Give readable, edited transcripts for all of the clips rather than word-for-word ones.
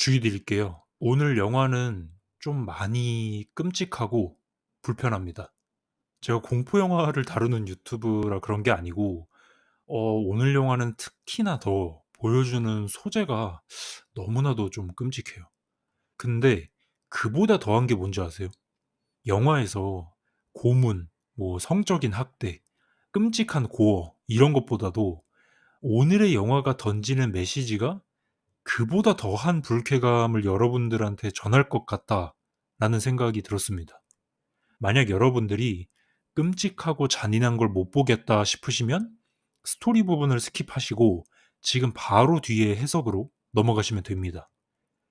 주의 드릴게요. 오늘 영화는 좀 많이 끔찍하고 불편합니다. 제가 공포 영화를 다루는 유튜브라 그런 게 아니고 오늘 영화는 특히나 더 보여주는 소재가 너무나도 좀 끔찍해요. 근데 그보다 더한 게 뭔지 아세요? 영화에서 고문, 뭐 성적인 학대, 끔찍한 고어 이런 것보다도 오늘의 영화가 던지는 메시지가 그보다 더한 불쾌감을 여러분들한테 전할 것 같다라는 생각이 들었습니다. 만약 여러분들이 끔찍하고 잔인한 걸 못 보겠다 싶으시면 스토리 부분을 스킵하시고 지금 바로 뒤에 해석으로 넘어가시면 됩니다.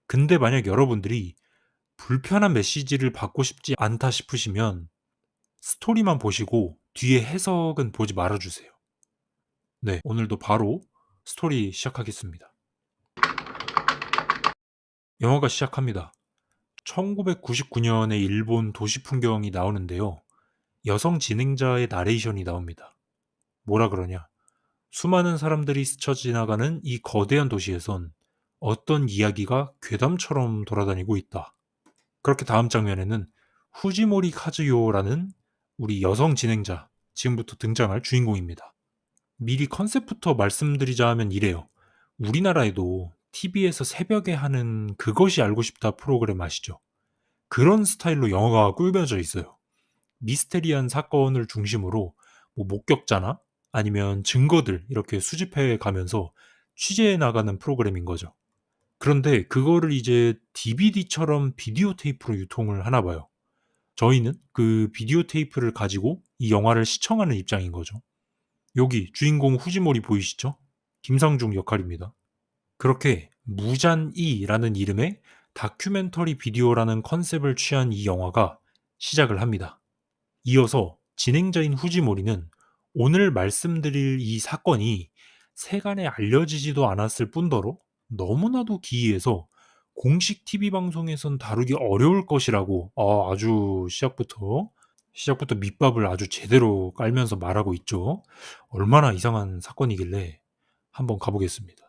근데 만약 여러분들이 불편한 메시지를 받고 싶지 않다 싶으시면 스토리만 보시고 뒤에 해석은 보지 말아주세요. 네, 오늘도 바로 스토리 시작하겠습니다. 영화가 시작합니다. 1999년의 일본 도시 풍경이 나오는데요. 여성 진행자의 나레이션이 나옵니다. 뭐라 그러냐? 수많은 사람들이 스쳐 지나가는 이 거대한 도시에선 어떤 이야기가 괴담처럼 돌아다니고 있다. 그렇게 다음 장면에는 후지모리 카즈요라는 우리 여성 진행자, 지금부터 등장할 주인공입니다. 미리 컨셉부터 말씀드리자 하면 이래요. 우리나라에도 TV에서 새벽에 하는 그것이 알고 싶다 프로그램 아시죠? 그런 스타일로 영화가 꾸며져 있어요. 미스테리한 사건을 중심으로 뭐 목격자나 아니면 증거들 이렇게 수집해 가면서 취재해 나가는 프로그램인 거죠. 그런데 그거를 이제 DVD처럼 비디오 테이프로 유통을 하나 봐요. 저희는 그 비디오 테이프를 가지고 이 영화를 시청하는 입장인 거죠. 여기 주인공 후지모리 보이시죠? 김상중 역할입니다. 그렇게 무잔이라는 이름의 다큐멘터리 비디오라는 컨셉을 취한 이 영화가 시작을 합니다. 이어서 진행자인 후지모리는 오늘 말씀드릴 이 사건이 세간에 알려지지도 않았을 뿐더러 너무나도 기이해서 공식 TV 방송에선 다루기 어려울 것이라고 아주 시작부터 밑밥을 아주 제대로 깔면서 말하고 있죠. 얼마나 이상한 사건이길래 한번 가보겠습니다.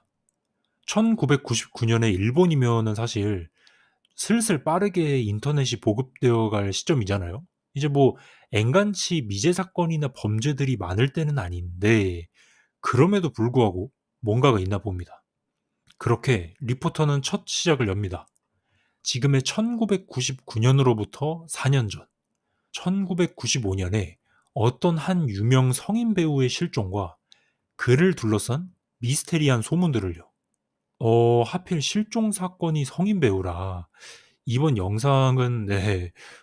1999년에 일본이면은 사실 슬슬 빠르게 인터넷이 보급되어 갈 시점이잖아요. 이제 뭐 엔간치 미제 사건이나 범죄들이 많을 때는 아닌데 그럼에도 불구하고 뭔가가 있나 봅니다. 그렇게 리포터는 첫 시작을 엽니다. 지금의 1999년으로부터 4년 전, 1995년에 어떤 한 유명 성인 배우의 실종과 그를 둘러싼 미스테리한 소문들을요. 하필 실종 사건이 성인 배우라. 이번 영상은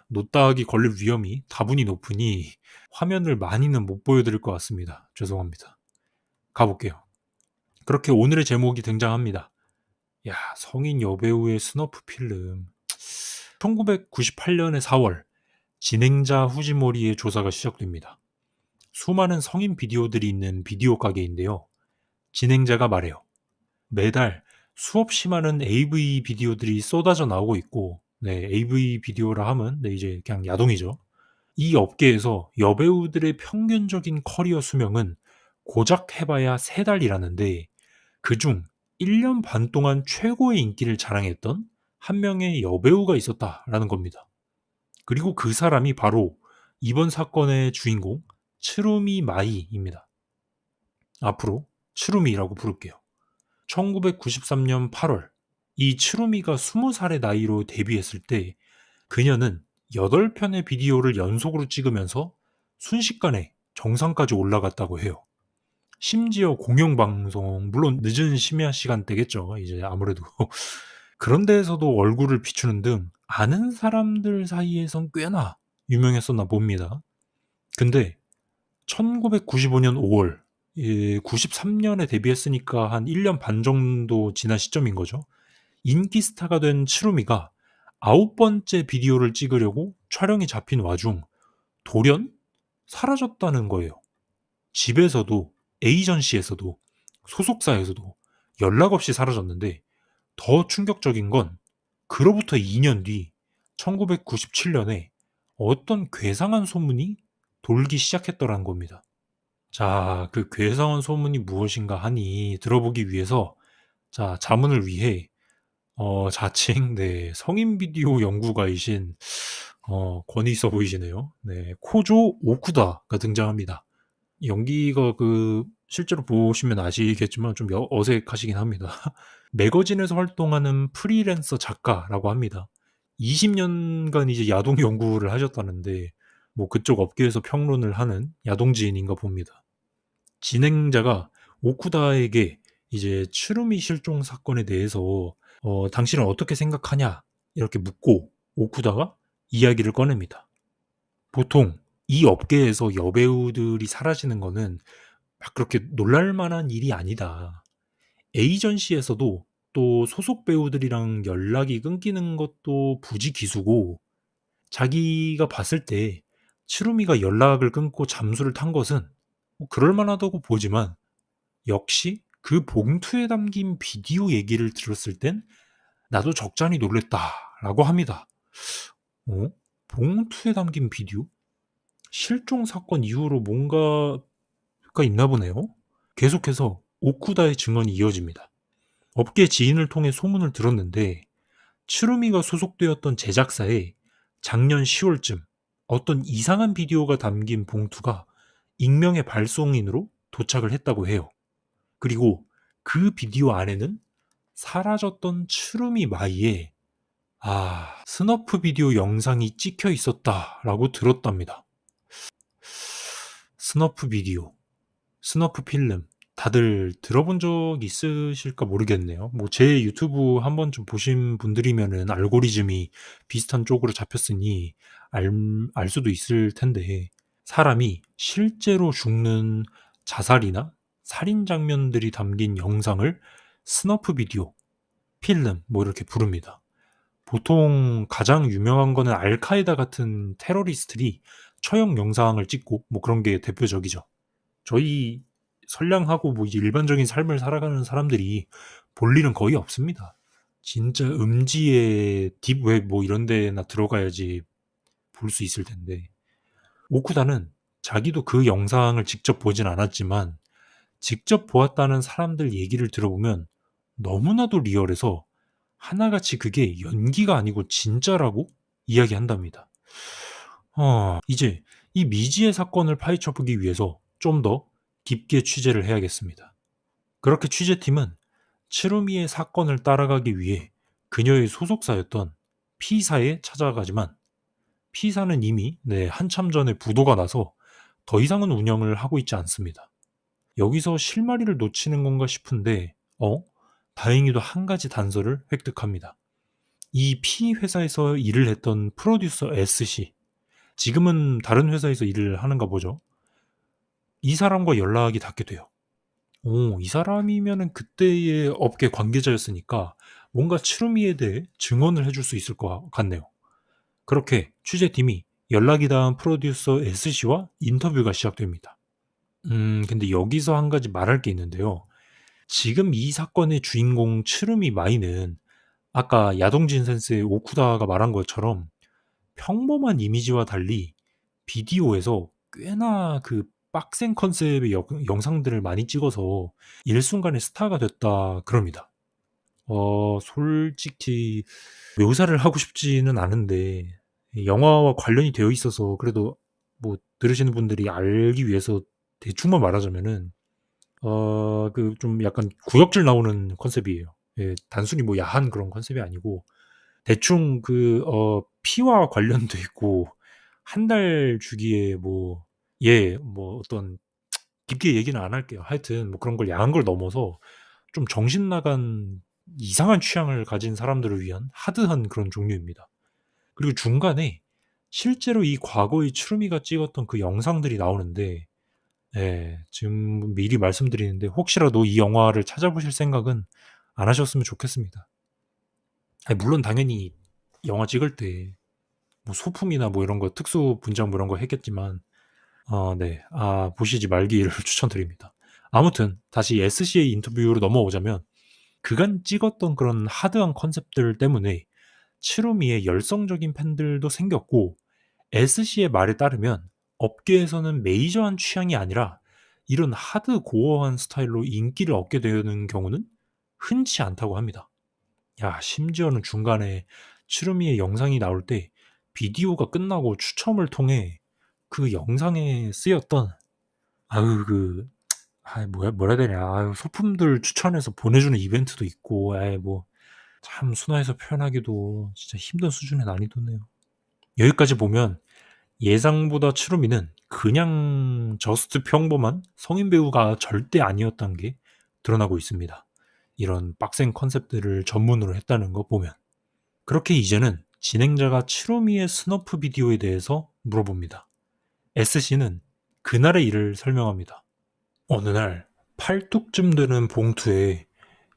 노딱이 걸릴 위험이 다분히 높으니 화면을 많이는 못 보여드릴 것 같습니다. 죄송합니다. 가볼게요. 그렇게 오늘의 제목이 등장합니다. 야, 성인 여배우의 스너프 필름. 1998년의 4월, 진행자 후지모리의 조사가 시작됩니다. 수많은 성인 비디오들이 있는 비디오 가게인데요. 진행자가 말해요. 매달 수없이 많은 AV 비디오들이 쏟아져 나오고 있고, AV 비디오라 하면 이제 그냥 야동이죠. 이 업계에서 여배우들의 평균적인 커리어 수명은 고작 해봐야 3달이라는데 그중 1년 반 동안 최고의 인기를 자랑했던 한 명의 여배우가 있었다라는 겁니다. 그리고 그 사람이 바로 이번 사건의 주인공 츠루미 마이입니다. 앞으로 츠루미라고 부를게요. 1993년 8월 이 츠루미가 20살의 나이로 데뷔했을 때 그녀는 8편의 비디오를 연속으로 찍으면서 순식간에 정상까지 올라갔다고 해요. 심지어 공영방송, 물론 늦은 심야 시간대겠죠. 이제 아무래도. 그런 데에서도 얼굴을 비추는 등 아는 사람들 사이에선 꽤나 유명했었나 봅니다. 근데 1995년 5월, 93년에 데뷔했으니까 한 1년 반 정도 지난 시점인 거죠. 인기 스타가 된 츠루미가 9번째 비디오를 찍으려고 촬영이 잡힌 와중 돌연 사라졌다는 거예요. 집에서도 에이전시에서도 소속사에서도 연락 없이 사라졌는데 더 충격적인 건 그로부터 2년 뒤 1997년에 어떤 괴상한 소문이 돌기 시작했더라는 겁니다. 자, 그 괴상한 소문이 무엇인가 하니 들어보기 위해서 자, 자문을 위해 자칭 네 성인 비디오 연구가이신 권위 있어 보이시네요. 네. 코조 오쿠다가 등장합니다. 연기가 실제로 보시면 아시겠지만 좀 어색하시긴 합니다. 매거진에서 활동하는 프리랜서 작가라고 합니다. 20년간 이제 야동 연구를 하셨다는데 뭐 그쪽 업계에서 평론을 하는 야동지인인가 봅니다. 진행자가 오쿠다에게 이제 추루미 실종 사건에 대해서 당신은 어떻게 생각하냐 이렇게 묻고 오쿠다가 이야기를 꺼냅니다. 보통 이 업계에서 여배우들이 사라지는 거는 막 그렇게 놀랄 만한 일이 아니다. 에이전시에서도 또 소속 배우들이랑 연락이 끊기는 것도 부지기수고 자기가 봤을 때 치루미가 연락을 끊고 잠수를 탄 것은 뭐 그럴 만하다고 보지만 역시 그 봉투에 담긴 비디오 얘기를 들었을 땐 나도 적잖이 놀랬다라고 합니다. 봉투에 담긴 비디오? 실종 사건 이후로 뭔가가 있나 보네요. 계속해서 오쿠다의 증언이 이어집니다. 업계 지인을 통해 소문을 들었는데 추루미가 소속되었던 제작사에 작년 10월쯤 어떤 이상한 비디오가 담긴 봉투가 익명의 발송인으로 도착을 했다고 해요. 그리고 그 비디오 안에는 사라졌던 추루미 마이의 스너프 비디오 영상이 찍혀 있었다라고 들었답니다. 스너프 비디오, 스너프 필름, 다들 들어본 적 있으실까 모르겠네요. 뭐 제 유튜브 한번 좀 보신 분들이면은 알고리즘이 비슷한 쪽으로 잡혔으니 알 수도 있을 텐데, 사람이 실제로 죽는 자살이나 살인 장면들이 담긴 영상을 스너프 비디오, 필름 뭐 이렇게 부릅니다. 보통 가장 유명한 거는 알카에다 같은 테러리스트들이 처형 영상을 찍고 뭐 그런 게 대표적이죠. 저희 선량하고 뭐 일반적인 삶을 살아가는 사람들이 볼 일은 거의 없습니다. 진짜 음지에 딥웹 뭐 이런 데나 들어가야지 볼 수 있을 텐데. 오쿠다는 자기도 그 영상을 직접 보진 않았지만 직접 보았다는 사람들 얘기를 들어보면 너무나도 리얼해서 하나같이 그게 연기가 아니고 진짜라고 이야기한답니다. 이제 이 미지의 사건을 파헤쳐보기 위해서 좀 더 깊게 취재를 해야겠습니다. 그렇게 취재팀은 치루미의 사건을 따라가기 위해 그녀의 소속사였던 P사에 찾아가지만 P사는 이미 한참 전에 부도가 나서 더 이상은 운영을 하고 있지 않습니다. 여기서 실마리를 놓치는 건가 싶은데 다행히도 한 가지 단서를 획득합니다. 이 P 회사에서 일을 했던 프로듀서 S씨, 지금은 다른 회사에서 일을 하는가 보죠. 이 사람과 연락이 닿게 돼요. 이 사람이면은 그때의 업계 관계자였으니까 뭔가 추루미에 대해 증언을 해줄 수 있을 것 같네요. 그렇게 취재팀이 연락이 닿은 프로듀서 S씨와 인터뷰가 시작됩니다. 근데 여기서 한 가지 말할 게 있는데요. 지금 이 사건의 주인공 추루미 마이는 아까 야동진 센스의 오쿠다가 말한 것처럼 평범한 이미지와 달리 비디오에서 꽤나 빡센 컨셉의 영상들을 많이 찍어서 일순간에 스타가 됐다 그럽니다. 솔직히 묘사를 하고 싶지는 않은데 영화와 관련이 되어 있어서 그래도 뭐 들으시는 분들이 알기 위해서 대충만 말하자면은 좀 약간 구역질 나오는 컨셉이에요. 예, 단순히 뭐 야한 그런 컨셉이 아니고 대충 피와 관련도 있고 한 달 주기에 뭐 어떤 깊게 얘기는 안 할게요. 하여튼 뭐 그런 걸 야한 걸 넘어서 좀 정신 나간 이상한 취향을 가진 사람들을 위한 하드한 그런 종류입니다. 그리고 중간에 실제로 이 과거의 추루미가 찍었던 그 영상들이 나오는데 지금 미리 말씀드리는데 혹시라도 이 영화를 찾아보실 생각은 안 하셨으면 좋겠습니다. 물론 당연히 영화 찍을 때 뭐 소품이나 뭐 이런 거 특수 분장 뭐 이런 거 했겠지만 보시지 말기를 추천드립니다. 아무튼 다시 SC의 인터뷰로 넘어오자면 그간 찍었던 그런 하드한 컨셉들 때문에 치루미의 열성적인 팬들도 생겼고 SC의 말에 따르면 업계에서는 메이저한 취향이 아니라 이런 하드 고어한 스타일로 인기를 얻게 되는 경우는 흔치 않다고 합니다. 야, 심지어는 중간에 추루미의 영상이 나올 때 비디오가 끝나고 추첨을 통해 그 영상에 쓰였던 아유 뭐라 해야 되냐. 아유, 소품들 추천해서 보내주는 이벤트도 있고, 아이 뭐 참 순화해서 표현하기도 진짜 힘든 수준의 난이도네요. 여기까지 보면 예상보다 추루미는 그냥 저스트 평범한 성인 배우가 절대 아니었던 게 드러나고 있습니다. 이런 빡센 컨셉들을 전문으로 했다는 거 보면. 그렇게 이제는 진행자가 추루미의 스너프 비디오에 대해서 물어봅니다. S씨는 그날의 일을 설명합니다. 어느 날 팔뚝쯤 되는 봉투에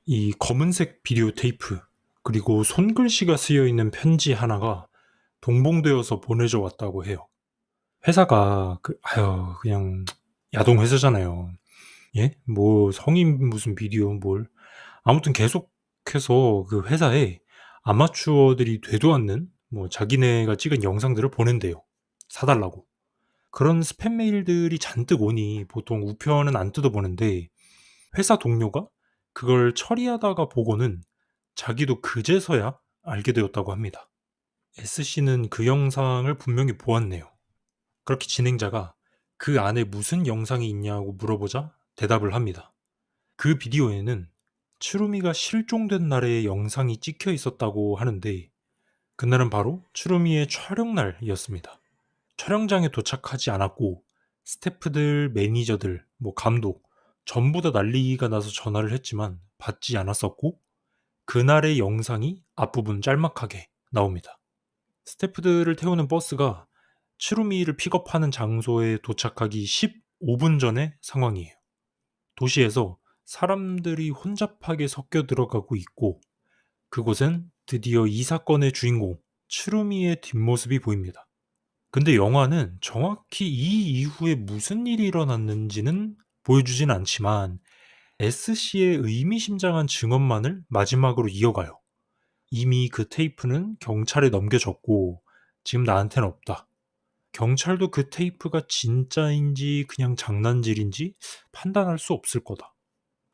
이 검은색 비디오 테이프 그리고 손글씨가 쓰여 있는 편지 하나가 동봉되어서 보내져 왔다고 해요. 회사가 그냥 야동 회사잖아요. 예? 뭐 성인 무슨 비디오 뭘 아무튼 계속해서 그 회사에 아마추어들이 되도 않는 뭐 자기네가 찍은 영상들을 보낸대요. 사달라고. 그런 스팸 메일들이 잔뜩 오니 보통 우편은 안 뜯어보는데 회사 동료가 그걸 처리하다가 보고는 자기도 그제서야 알게 되었다고 합니다. S씨는 그 영상을 분명히 보았네요. 그렇게 진행자가 그 안에 무슨 영상이 있냐고 물어보자 대답을 합니다. 그 비디오에는 추루미가 실종된 날의 영상이 찍혀 있었다고 하는데 그날은 바로 추루미의 촬영날이었습니다. 촬영장에 도착하지 않았고 스태프들, 매니저들, 뭐 감독 전부 다 난리가 나서 전화를 했지만 받지 않았었고 그날의 영상이 앞부분 짤막하게 나옵니다. 스태프들을 태우는 버스가 추루미를 픽업하는 장소에 도착하기 15분 전의 상황이에요. 도시에서 사람들이 혼잡하게 섞여 들어가고 있고 그곳엔 드디어 이 사건의 주인공 추루미의 뒷모습이 보입니다. 근데 영화는 정확히 이 이후에 무슨 일이 일어났는지는 보여주진 않지만 S씨의 의미심장한 증언만을 마지막으로 이어가요. 이미 그 테이프는 경찰에 넘겨졌고 지금 나한테는 없다. 경찰도 그 테이프가 진짜인지 그냥 장난질인지 판단할 수 없을 거다.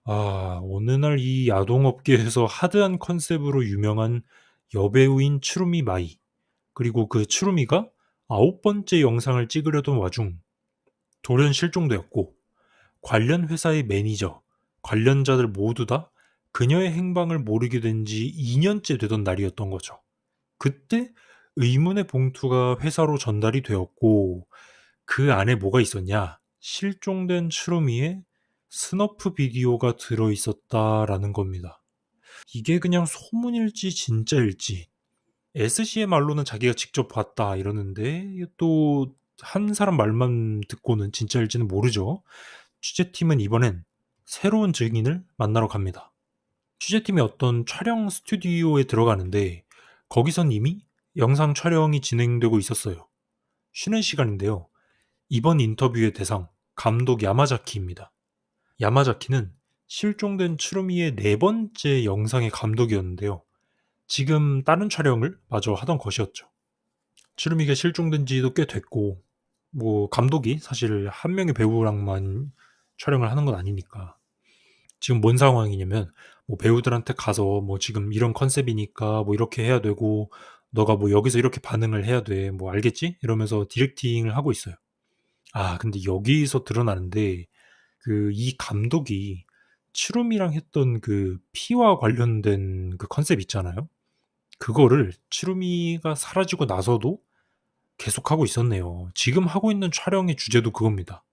아, 어느 날 이 야동업계에서 하드한 컨셉으로 유명한 여배우인 추루미 마이, 그리고 그 추루미가 9번째 영상을 찍으려던 와중 돌연 실종되었고 관련 회사의 매니저, 관련자들 모두 다 그녀의 행방을 모르게 된 지 2년째 되던 날이었던 거죠. 그때 의문의 봉투가 회사로 전달이 되었고 그 안에 뭐가 있었냐? 실종된 추루미의 스너프 비디오가 들어있었다라는 겁니다. 이게 그냥 소문일지 진짜일지 S씨의 말로는 자기가 직접 봤다 이러는데 또 한 사람 말만 듣고는 진짜일지는 모르죠. 취재팀은 이번엔 새로운 증인을 만나러 갑니다. 취재팀이 어떤 촬영 스튜디오에 들어가는데 거기선 이미 영상 촬영이 진행되고 있었어요. 쉬는 시간인데요. 이번 인터뷰의 대상 감독 야마자키입니다. 야마자키는 실종된 추루미의 네 번째 영상의 감독이었는데요. 지금 다른 촬영을 마저 하던 것이었죠. 추루미가 실종된 지도 꽤 됐고 뭐 감독이 사실 한 명의 배우랑만 촬영을 하는 건 아니니까 지금 뭔 상황이냐면 뭐 배우들한테 가서 뭐 지금 이런 컨셉이니까 뭐 이렇게 해야 되고 너가 뭐 여기서 이렇게 반응을 해야 돼. 뭐 알겠지? 이러면서 디렉팅을 하고 있어요. 아, 근데 여기서 드러나는데 그 이 감독이 추루미랑 했던 그 피와 관련된 그 컨셉 있잖아요. 그거를 추루미가 사라지고 나서도 계속하고 있었네요. 지금 하고 있는 촬영의 주제도 그겁니다.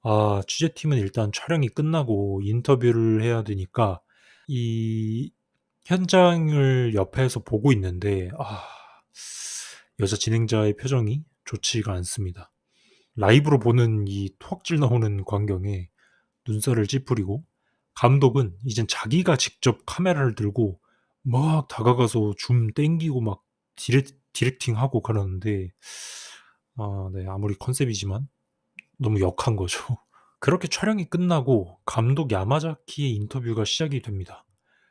아, 취재팀은 일단 촬영이 끝나고 인터뷰를 해야 되니까 이 현장을 옆에서 보고 있는데 여자 진행자의 표정이 좋지가 않습니다. 라이브로 보는 이 토악질 나오는 광경에 눈살을 찌푸리고 감독은 이젠 자기가 직접 카메라를 들고 막 다가가서 줌 땡기고 막 디렉팅하고 그러는데 네, 아무리 컨셉이지만 너무 역한 거죠. 그렇게 촬영이 끝나고 감독 야마자키의 인터뷰가 시작이 됩니다.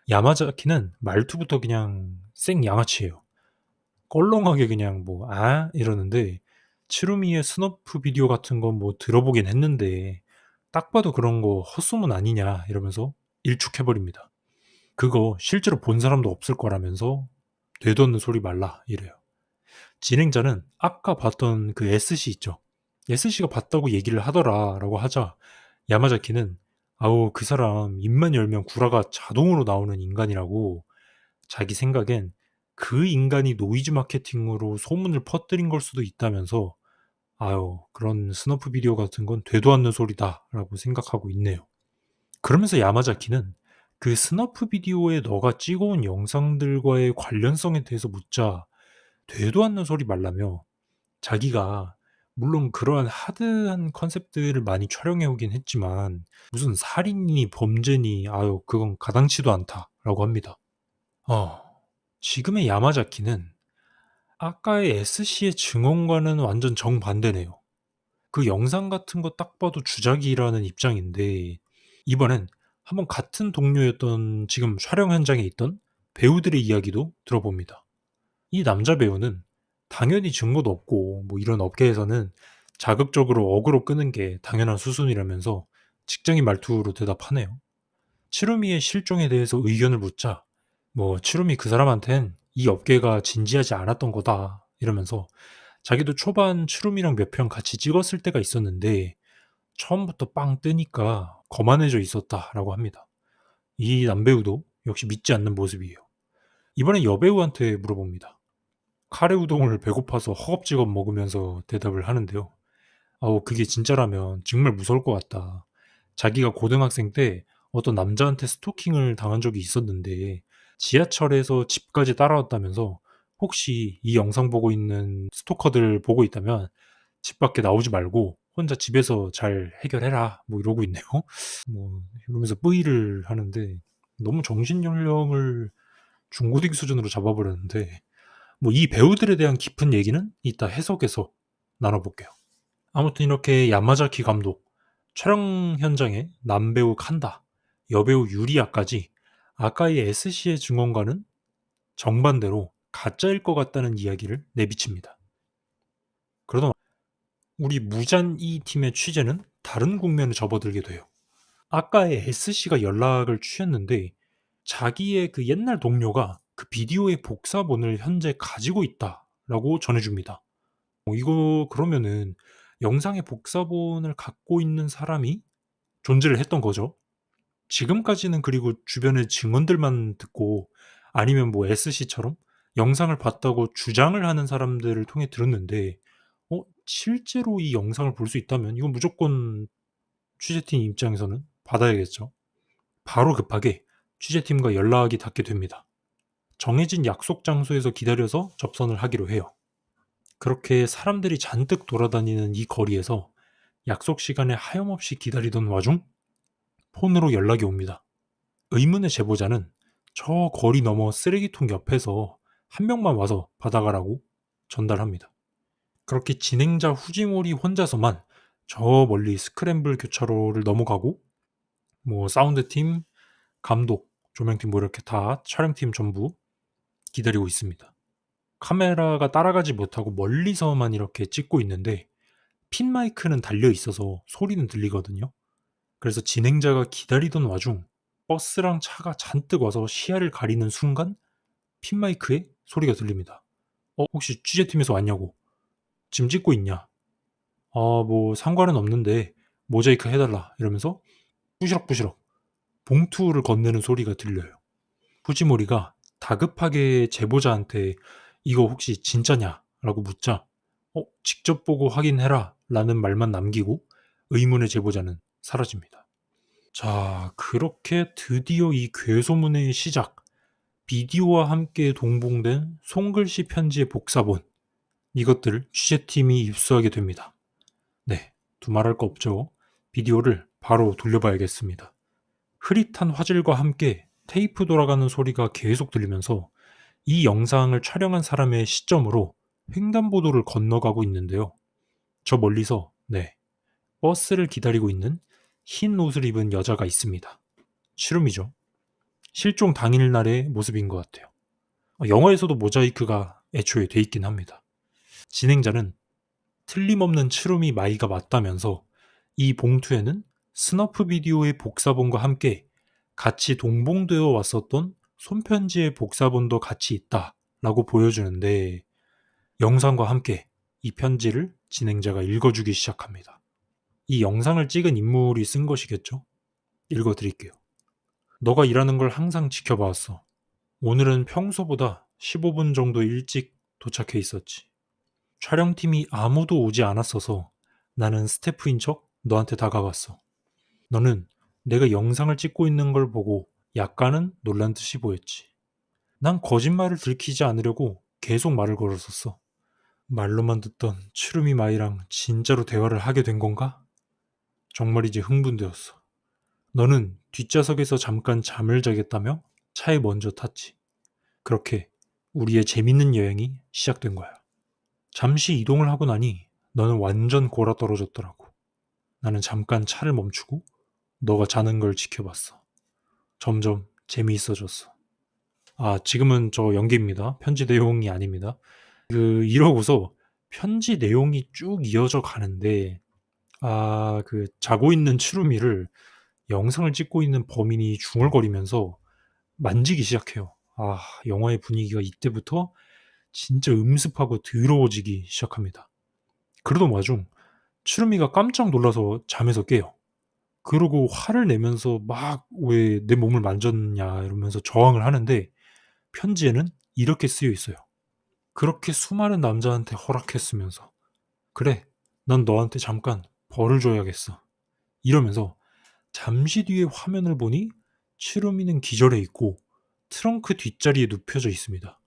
야마자키는 말투부터 그냥 생 양아치예요. 껄렁하게 그냥 이러는데 치루미의 스너프 비디오 같은 건 뭐 들어보긴 했는데 딱 봐도 그런 거 헛소문 아니냐 이러면서 일축해버립니다. 그거 실제로 본 사람도 없을 거라면서 되도 않는 소리 말라 이래요. 진행자는 아까 봤던 그 SC 있죠. SC가 봤다고 얘기를 하더라라고 하자 야마자키는 아우 그 사람 입만 열면 구라가 자동으로 나오는 인간이라고 자기 생각엔 그 인간이 노이즈 마케팅으로 소문을 퍼뜨린 걸 수도 있다면서 아유 그런 스너프 비디오 같은 건 되도 않는 소리다라고 생각하고 있네요. 그러면서 야마자키는 그 스너프 비디오에 너가 찍어온 영상들과의 관련성에 대해서 묻자 되도 않는 소리 말라며 자기가 물론 그러한 하드한 컨셉들을 많이 촬영해 오긴 했지만 무슨 살인이니 범죄니 아유 그건 가당치도 않다라고 합니다. 어, 지금의 야마자키는 아까의 SC의 증언과는 완전 정반대네요. 그 영상 같은 거 딱 봐도 주작이라는 입장인데 이번엔 한번 같은 동료였던 지금 촬영 현장에 있던 배우들의 이야기도 들어봅니다. 이 남자 배우는 당연히 증거도 없고 뭐 이런 업계에서는 자극적으로 어그로 끄는 게 당연한 수순이라면서 직장인 말투로 대답하네요. 치루미의 실종에 대해서 의견을 묻자 뭐 치루미 그 사람한텐 이 업계가 진지하지 않았던 거다 이러면서 자기도 초반 치루미랑 몇 편 같이 찍었을 때가 있었는데 처음부터 빵 뜨니까 거만해져 있었다라고 합니다. 이 남배우도 역시 믿지 않는 모습이에요. 이번엔 여배우한테 물어봅니다. 카레 우동을 배고파서 허겁지겁 먹으면서 대답을 하는데요. 아우 그게 진짜라면 정말 무서울 것 같다. 자기가 고등학생 때 어떤 남자한테 스토킹을 당한 적이 있었는데 지하철에서 집까지 따라왔다면서 혹시 이 영상 보고 있는 스토커들 보고 있다면 집 밖에 나오지 말고 혼자 집에서 잘 해결해라 뭐 이러고 있네요. 뭐 이러면서 뿌이를 하는데 너무 정신 연령을 중고딩 수준으로 잡아버렸는데 뭐 이 배우들에 대한 깊은 얘기는 이따 해석에서 나눠볼게요. 아무튼 이렇게 야마자키 감독, 촬영 현장에 남배우 칸다, 여배우 유리아까지 아까의 SC의 증언과는 정반대로 가짜일 것 같다는 이야기를 내비칩니다. 그러다 우리 무잔 이 팀의 취재는 다른 국면에 접어들게 돼요. 아까의 SC가 연락을 취했는데 자기의 그 옛날 동료가 그 비디오의 복사본을 현재 가지고 있다라고 전해줍니다. 이거 그러면은 영상의 복사본을 갖고 있는 사람이 존재를 했던 거죠. 지금까지는 그리고 주변의 증언들만 듣고 아니면 뭐 SC처럼 영상을 봤다고 주장을 하는 사람들을 통해 들었는데 실제로 이 영상을 볼 수 있다면 이건 무조건 취재팀 입장에서는 받아야겠죠. 바로 급하게 취재팀과 연락이 닿게 됩니다. 정해진 약속 장소에서 기다려서 접선을 하기로 해요. 그렇게 사람들이 잔뜩 돌아다니는 이 거리에서 약속 시간에 하염없이 기다리던 와중 폰으로 연락이 옵니다. 의문의 제보자는 저 거리 너머 쓰레기통 옆에서 한 명만 와서 받아가라고 전달합니다. 그렇게 진행자 후지모리 혼자서만 저 멀리 스크램블 교차로를 넘어가고 뭐 사운드팀, 감독, 조명팀 뭐 이렇게 다 촬영팀 전부 기다리고 있습니다. 카메라가 따라가지 못하고 멀리서만 이렇게 찍고 있는데 핀 마이크는 달려 있어서 소리는 들리거든요. 그래서 진행자가 기다리던 와중 버스랑 차가 잔뜩 와서 시야를 가리는 순간 핀 마이크에 소리가 들립니다. 혹시 취재팀에서 왔냐고. 지금 찍고 있냐? 뭐 상관은 없는데 모자이크 해달라 이러면서 부시럭부시럭 봉투를 건네는 소리가 들려요. 후지모리가 다급하게 제보자한테 이거 혹시 진짜냐? 라고 묻자 직접 보고 확인해라 라는 말만 남기고 의문의 제보자는 사라집니다. 자, 그렇게 드디어 이 괴소문의 시작, 비디오와 함께 동봉된 손글씨 편지의 복사본, 이것들을 취재팀이 입수하게 됩니다. 네, 두말할 거 없죠. 비디오를 바로 돌려봐야겠습니다. 흐릿한 화질과 함께 테이프 돌아가는 소리가 계속 들리면서 이 영상을 촬영한 사람의 시점으로 횡단보도를 건너가고 있는데요. 저 멀리서 버스를 기다리고 있는 흰 옷을 입은 여자가 있습니다. 시룸이죠. 실종 당일날의 모습인 것 같아요. 영화에서도 모자이크가 애초에 돼 있긴 합니다. 진행자는 틀림없는 치루미 마이가 맞다면서 이 봉투에는 스너프 비디오의 복사본과 함께 같이 동봉되어 왔었던 손편지의 복사본도 같이 있다라고 보여주는데 영상과 함께 이 편지를 진행자가 읽어주기 시작합니다. 이 영상을 찍은 인물이 쓴 것이겠죠? 읽어드릴게요. 너가 일하는 걸 항상 지켜봐왔어. 오늘은 평소보다 15분 정도 일찍 도착해 있었지. 촬영팀이 아무도 오지 않았어서 나는 스태프인 척 너한테 다가갔어. 너는 내가 영상을 찍고 있는 걸 보고 약간은 놀란 듯이 보였지. 난 거짓말을 들키지 않으려고 계속 말을 걸었었어. 말로만 듣던 추루미 마이랑 진짜로 대화를 하게 된 건가? 정말이지 흥분되었어. 너는 뒷좌석에서 잠깐 잠을 자겠다며 차에 먼저 탔지. 그렇게 우리의 재밌는 여행이 시작된 거야. 잠시 이동을 하고 나니 너는 완전 골아떨어졌더라고. 나는 잠깐 차를 멈추고 너가 자는 걸 지켜봤어. 점점 재미있어졌어. 지금은 저 연기입니다. 편지 내용이 아닙니다. 이러고서 편지 내용이 쭉 이어져 가는데, 자고 있는 추루미를 영상을 찍고 있는 범인이 중얼거리면서 만지기 시작해요. 영화의 분위기가 이때부터 진짜 음습하고 더러워지기 시작합니다. 그러던 와중 추루미가 깜짝 놀라서 잠에서 깨요. 그러고 화를 내면서 막 왜 내 몸을 만졌냐 이러면서 저항을 하는데 편지에는 이렇게 쓰여 있어요. 그렇게 수많은 남자한테 허락했으면서 그래, 난 너한테 잠깐 벌을 줘야겠어. 이러면서 잠시 뒤에 화면을 보니 추루미는 기절해 있고 트렁크 뒷자리에 눕혀져 있습니다.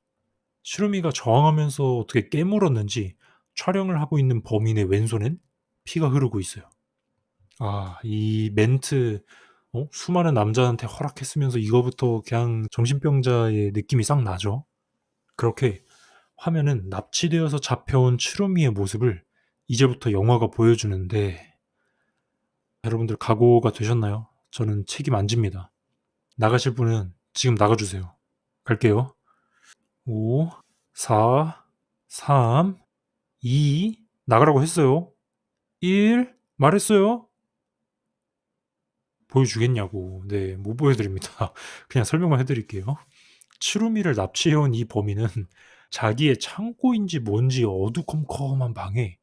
추루미가 저항하면서 어떻게 깨물었는지 촬영을 하고 있는 범인의 왼손엔 피가 흐르고 있어요. 이 멘트, 수많은 남자한테 허락했으면서 이거부터 그냥 정신병자의 느낌이 싹 나죠. 그렇게 화면은 납치되어서 잡혀온 추루미의 모습을 이제부터 영화가 보여주는데 여러분들 각오가 되셨나요? 저는 책임 안 집니다. 나가실 분은 지금 나가주세요. 갈게요. 5, 4, 3, 2, 나가라고 했어요. 1, 말했어요. 보여주겠냐고. 네, 못 보여드립니다. 그냥 설명만 해드릴게요. 추루미를 납치해온 이 범인은 자기의 창고인지 뭔지 어두컴컴한 방에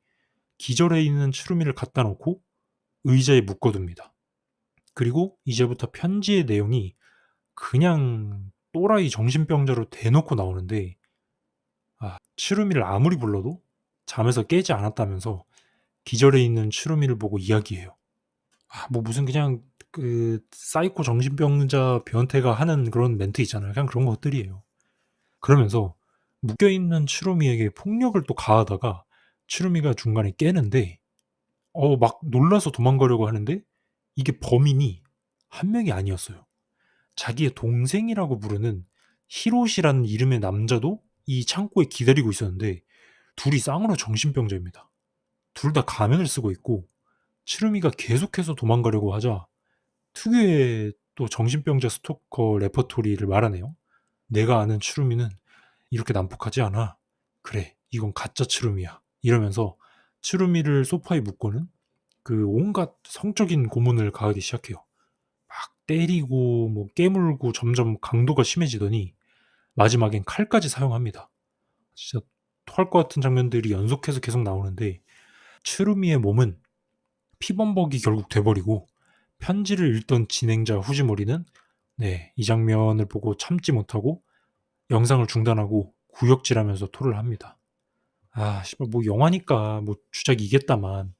기절해 있는 추루미를 갖다 놓고 의자에 묶어둡니다. 그리고 이제부터 편지의 내용이 그냥 또라이 정신병자로 대놓고 나오는데 추루미를 아무리 불러도 잠에서 깨지 않았다면서 기절해 있는 추루미를 보고 이야기해요. 무슨 그냥 사이코 정신병자 변태가 하는 그런 멘트 있잖아요. 그냥 그런 것들이에요. 그러면서 묶여있는 추루미에게 폭력을 또 가하다가 추루미가 중간에 깨는데 막 놀라서 도망가려고 하는데 이게 범인이 한 명이 아니었어요. 자기의 동생이라고 부르는 히로시라는 이름의 남자도 이 창고에 기다리고 있었는데 둘이 쌍으로 정신병자입니다. 둘 다 가면을 쓰고 있고 추루미가 계속해서 도망가려고 하자 특유의 또 정신병자 스토커 레퍼토리를 말하네요. 내가 아는 추루미는 이렇게 난폭하지 않아. 그래, 이건 가짜 추루미야. 이러면서 추루미를 소파에 묶고는 온갖 성적인 고문을 가하기 시작해요. 막 때리고 깨물고 점점 강도가 심해지더니 마지막엔 칼까지 사용합니다. 진짜 토할 것 같은 장면들이 연속해서 계속 나오는데 추루미의 몸은 피범벅이 결국 돼버리고 편지를 읽던 진행자 후지모리는 이 장면을 보고 참지 못하고 영상을 중단하고 구역질하면서 토를 합니다. 씨발 영화니까 주작이 이겠다만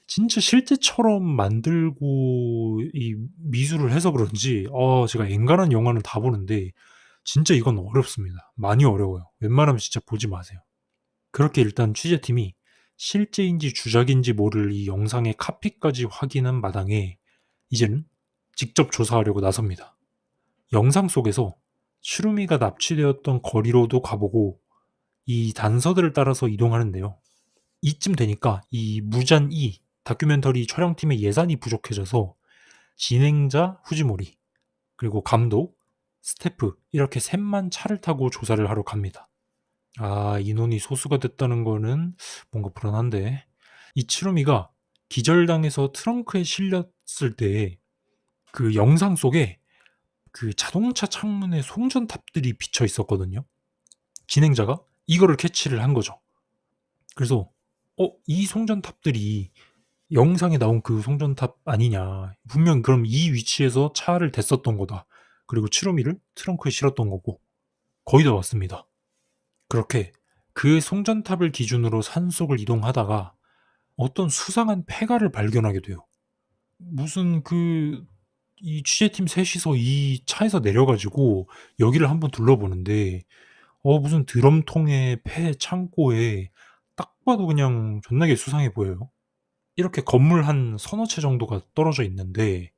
진짜 실제처럼 만들고 이 미술을 해서 그런지 제가 엔간한 영화는 다 보는데 진짜 이건 어렵습니다. 많이 어려워요. 웬만하면 진짜 보지 마세요. 그렇게 일단 취재팀이 실제인지 주작인지 모를 이 영상의 카피까지 확인한 마당에 이제는 직접 조사하려고 나섭니다. 영상 속에서 추루미가 납치되었던 거리로도 가보고 이 단서들을 따라서 이동하는데요. 이쯤 되니까 이 무잔 2 다큐멘터리 촬영팀의 예산이 부족해져서 진행자 후지모리 그리고 감독, 스태프 이렇게 셋만 차를 타고 조사를 하러 갑니다. 인원이 소수가 됐다는 거는 뭔가 불안한데 이 추루미가 기절당해서 트렁크에 실렸을 때 그 영상 속에 그 자동차 창문에 송전탑들이 비쳐 있었거든요. 진행자가 이거를 캐치를 한 거죠. 그래서 이 송전탑들이 영상에 나온 그 송전탑 아니냐. 분명 그럼 이 위치에서 차를 댔었던 거다. 그리고 치루미를 트렁크에 실었던 거고 거의 다 왔습니다. 그렇게 그 송전탑을 기준으로 산속을 이동하다가 어떤 수상한 폐가를 발견하게 돼요. 무슨 이 취재팀 셋이서 이 차에서 내려가지고 여기를 한번 둘러보는데 무슨 드럼통에 폐 창고에 딱 봐도 그냥 존나게 수상해 보여요. 이렇게 건물 한 서너 채 정도가 떨어져 있는데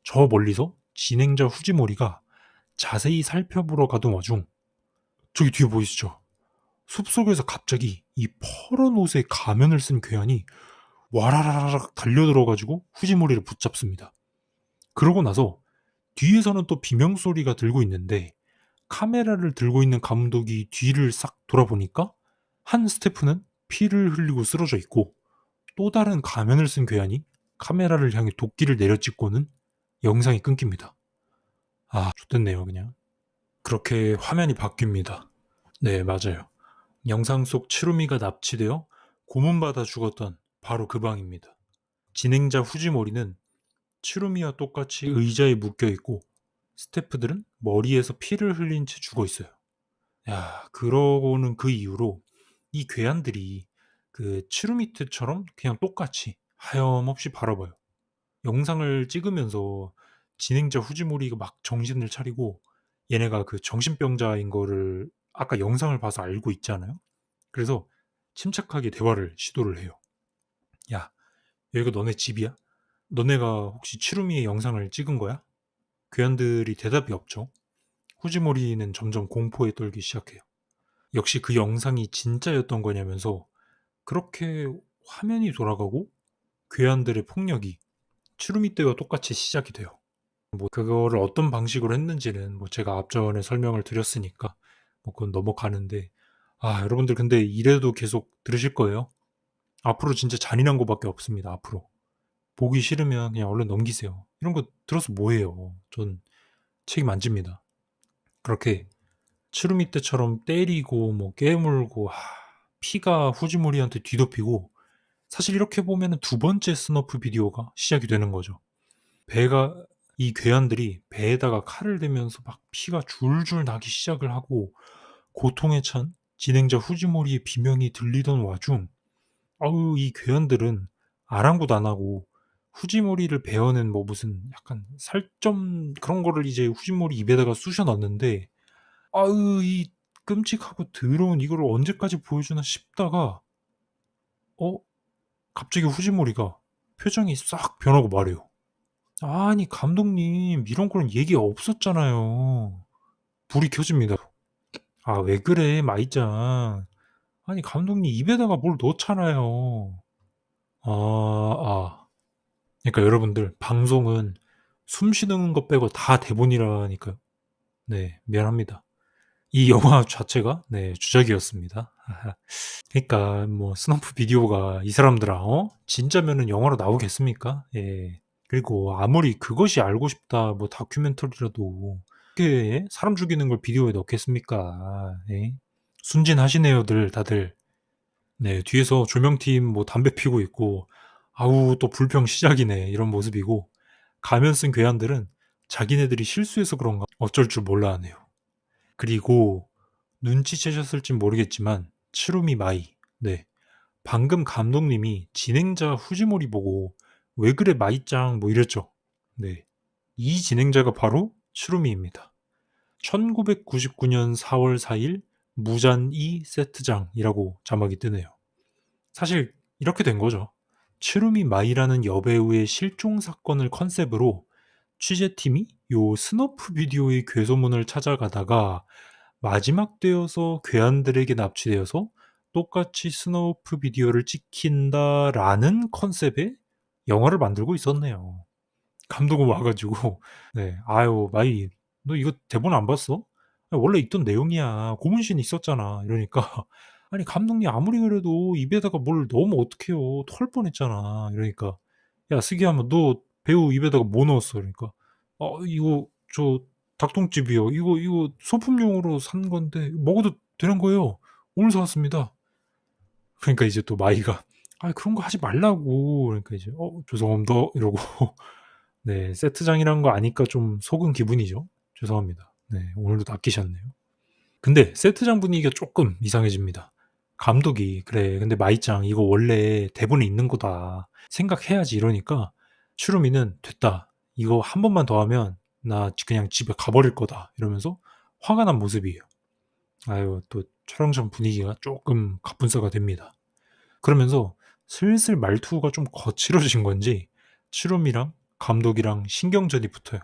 저 멀리서 진행자 후지모리가 자세히 살펴보러 가던 와중 저기 뒤에 보이시죠? 숲속에서 갑자기 이 퍼런 옷에 가면을 쓴 괴한이 와라라락 달려들어가지고 후지모리를 붙잡습니다. 그러고 나서 뒤에서는 또 비명소리가 들고 있는데 카메라를 들고 있는 감독이 뒤를 싹 돌아보니까 한 스태프는 피를 흘리고 쓰러져 있고 또 다른 가면을 쓴 괴한이 카메라를 향해 도끼를 내려찍고는 영상이 끊깁니다. 좋댔네요 그냥. 그렇게 화면이 바뀝니다. 네, 맞아요. 영상 속 치루미가 납치되어 고문받아 죽었던 바로 그 방입니다. 진행자 후지모리는 치루미와 똑같이 의자에 묶여있고 스태프들은 머리에서 피를 흘린 채 죽어 있어요. 그러고는 그 이후로 이 괴한들이 그 치루미트처럼 그냥 똑같이 하염없이 바라봐요. 영상을 찍으면서 진행자 후지모리가 막 정신을 차리고 얘네가 그 정신병자인 거를 아까 영상을 봐서 알고 있잖아요. 그래서 침착하게 대화를 시도를 해요. 야, 여기가 너네 집이야? 너네가 혹시 치루미의 영상을 찍은 거야? 괴한들이 대답이 없죠. 후지모리는 점점 공포에 떨기 시작해요. 역시 그 영상이 진짜였던 거냐면서 그렇게 화면이 돌아가고 괴한들의 폭력이 치루미 때와 똑같이 시작이 돼요. 그거를 어떤 방식으로 했는지는 제가 앞전에 설명을 드렸으니까 그건 넘어가는데 여러분들 근데 이래도 계속 들으실 거예요? 앞으로 진짜 잔인한 거밖에 없습니다. 앞으로 보기 싫으면 그냥 얼른 넘기세요. 이런 거 들어서 뭐해요? 전 책임 안 집니다. 그렇게 치루미 때처럼 때리고 깨물고 피가 후지모리한테 뒤덮이고 사실 이렇게 보면 두 번째 스너프 비디오가 시작이 되는 거죠. 이 괴한들이 배에다가 칼을 대면서 막 피가 줄줄 나기 시작을 하고 고통에 찬 진행자 후지모리의 비명이 들리던 와중 이 괴한들은 아랑곳 안 하고 후지모리를 베어낸 무슨 약간 살점 그런 거를 이제 후지모리 입에다가 쑤셔 넣는데 이 끔찍하고 더러운 이거를 언제까지 보여주나 싶다가 갑자기 후지모리가 표정이 싹 변하고 말해요. 아니 감독님 이런 거는 얘기 없었잖아요. 불이 켜집니다. 왜 그래 마이짱. 아니 감독님 입에다가 뭘 넣잖아요. 그러니까 여러분들 방송은 숨 쉬는 것 빼고 다 대본이라니까요. 네, 미안합니다. 이 영화 자체가 주작이었습니다. 그러니까 스넘프 비디오가 이 사람들아 진짜면은 영화로 나오겠습니까? 예. 그리고 아무리 그것이 알고 싶다 다큐멘터리라도 어떻게 사람 죽이는 걸 비디오에 넣겠습니까? 예? 순진하시네요들 다들. 네, 뒤에서 조명팀 담배 피고 있고 아우 또 불평 시작이네 이런 모습이고 가면 쓴 괴한들은 자기네들이 실수해서 그런가 어쩔 줄 몰라 하네요. 그리고 눈치채셨을진 모르겠지만 치루미 마이. 네. 방금 감독님이 진행자 후지모리 보고 왜 그래 마이짱 이랬죠. 네. 이 진행자가 바로 치루미입니다. 1999년 4월 4일 무잔 2 세트장이라고 자막이 뜨네요. 사실 이렇게 된 거죠. 치루미 마이라는 여배우의 실종 사건을 컨셉으로 취재팀이 요 스너프 비디오의 괴소문을 찾아가다가 마지막 되어서 괴한들에게 납치되어서 똑같이 스너프 비디오를 찍힌다라는 컨셉의 영화를 만들고 있었네요. 감독은 와가지고 네, 아유 마이 너 이거 대본 안 봤어? 원래 있던 내용이야. 고문신 있었잖아. 이러니까 아니 감독님 아무리 그래도 입에다가 뭘 넣으면 어떡해요. 털 뻔했잖아. 이러니까 야 스기야마 너 배우 입에다가 뭐 넣었어? 그러니까 이거 저 닭똥집이요. 이거 소품용으로 산 건데 먹어도 되는 거예요. 오늘 사왔습니다. 그러니까 이제 또 마이가 아 그런 거 하지 말라고. 그러니까 이제 죄송합니다 이러고 네 세트장이란 거 아니까 좀 속은 기분이죠. 죄송합니다. 네 오늘도 낚이셨네요. 근데 세트장 분위기가 조금 이상해집니다. 감독이 "그래 근데 마이짱 이거 원래 대본에 있는 거다. 생각해야지." 이러니까 추루미는 "됐다. 이거 한 번만 더 하면 나 그냥 집에 가버릴 거다." 이러면서 화가 난 모습이에요. 아유 또 촬영 전 분위기가 조금 갑분싸가 됩니다. 그러면서 슬슬 말투가 좀 거칠어진 건지 추루미랑 감독이랑 신경전이 붙어요.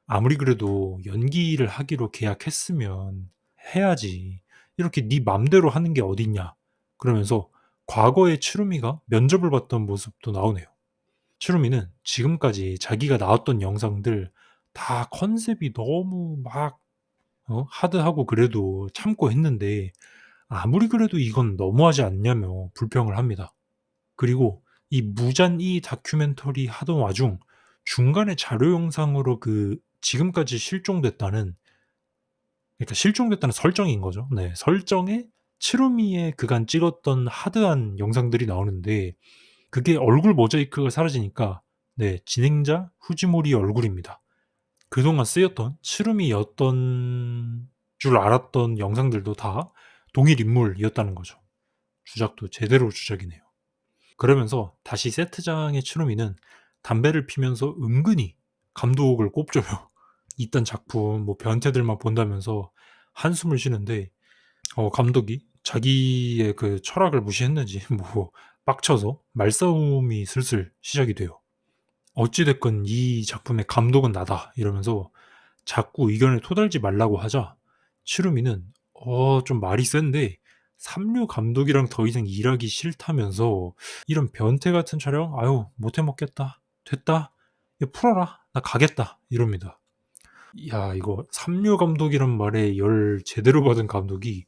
아무리 그래도 연기를 하기로 계약했으면 해야지. 이렇게 네 맘대로 하는 게 어딨냐. 그러면서 과거의 추루미가 면접을 봤던 모습도 나오네요. 추루미는 지금까지 자기가 나왔던 영상들 다 컨셉이 너무 막 하드하고 그래도 참고 했는데 아무리 그래도 이건 너무하지 않냐며 불평을 합니다. 그리고 이 무잔 이 다큐멘터리 하던 와중 중간에 자료 영상으로 그 지금까지 실종됐다는 그러니까 실종됐다는 설정인 거죠. 네. 설정에 치루미의 그간 찍었던 하드한 영상들이 나오는데 그게 얼굴 모자이크가 사라지니까 네 진행자 후지모리의 얼굴입니다. 그동안 쓰였던 치루미였던 줄 알았던 영상들도 다 동일 인물이었다는 거죠. 주작도 제대로 주작이네요. 그러면서 다시 세트장의 추루미는 담배를 피면서 은근히 감독을 꼽줘요. 있던 작품 뭐 변태들만 본다면서 한숨을 쉬는데 감독이 자기의 그 철학을 무시했는지 뭐 빡쳐서 말싸움이 슬슬 시작이 돼요. 어찌 됐건 이 작품의 감독은 나다 이러면서 자꾸 의견을 토달지 말라고 하자 추루미는 좀 말이 센데 삼류 감독이랑 더 이상 일하기 싫다면서 이런 변태 같은 촬영 아유 못해 먹겠다 됐다 이거 풀어라 나 가겠다 이럽니다. 야 이거 삼류 감독이란 말에 열 제대로 받은 감독이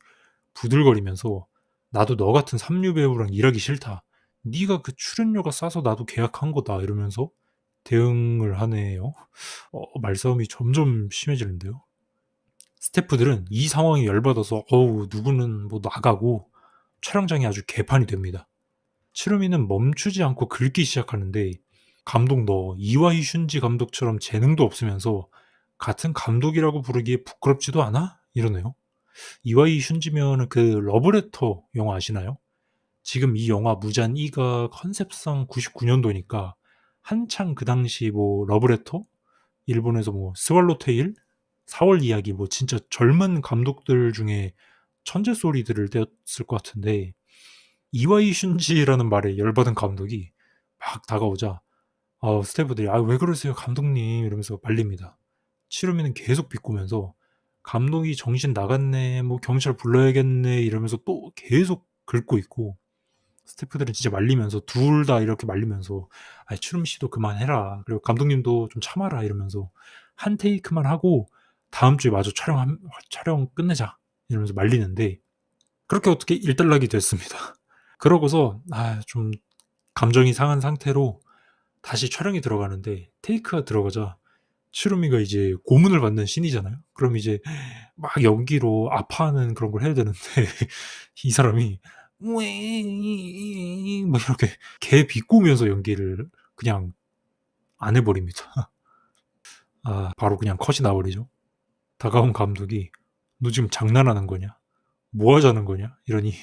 부들거리면서 "나도 너 같은 삼류 배우랑 일하기 싫다. 네가 그 출연료가 싸서 나도 계약한 거다." 이러면서 대응을 하네요. 말싸움이 점점 심해지는데요. 스태프들은 이 상황에 열받아서 누구는 뭐 나가고 촬영장이 아주 개판이 됩니다. 치루미는 멈추지 않고 긁기 시작하는데 "감독 너 이와이 슌지 감독처럼 재능도 없으면서 같은 감독이라고 부르기에 부끄럽지도 않아?" 이러네요. 이와이 슌지면은 그 러브레터 영화 아시나요? 지금 이 영화 무잔 2가 컨셉상 99년도니까 한창 그 당시 뭐 러브레터, 일본에서 뭐 스왈로테일, 4월 이야기 뭐 진짜 젊은 감독들 중에 천재 소리들을 떼었을 것 같은데 이와이 슌지라는 말에 열받은 감독이 막 다가오자 스태프들이 "아 왜 그러세요 감독님." 이러면서 말립니다. 치루미는 계속 비꼬면서 "감독이 정신 나갔네. 뭐 경찰 불러야겠네." 이러면서 또 계속 긁고 있고 스태프들은 진짜 말리면서 둘 다 이렇게 말리면서 "아이 추루미 씨도 그만해라. 그리고 감독님도 좀 참아라." 이러면서 "한 테이크만 하고 다음 주에 마저 촬영 끝내자." 이러면서 말리는데 그렇게 어떻게 일단락이 됐습니다. 그러고서 좀 감정이 상한 상태로 다시 촬영이 들어가는데 테이크가 들어가자 추루미가 이제 고문을 받는 씬이잖아요. 그럼 이제 막 연기로 아파하는 그런 걸 해야 되는데 이 사람이 "우에이이이" 막 이렇게 개 비꼬면서 연기를 그냥 안 해 버립니다. 바로 그냥 컷이 나 버리죠. 다가온 감독이 "너 지금 장난하는 거냐? 뭐 하자는 거냐?" 이러니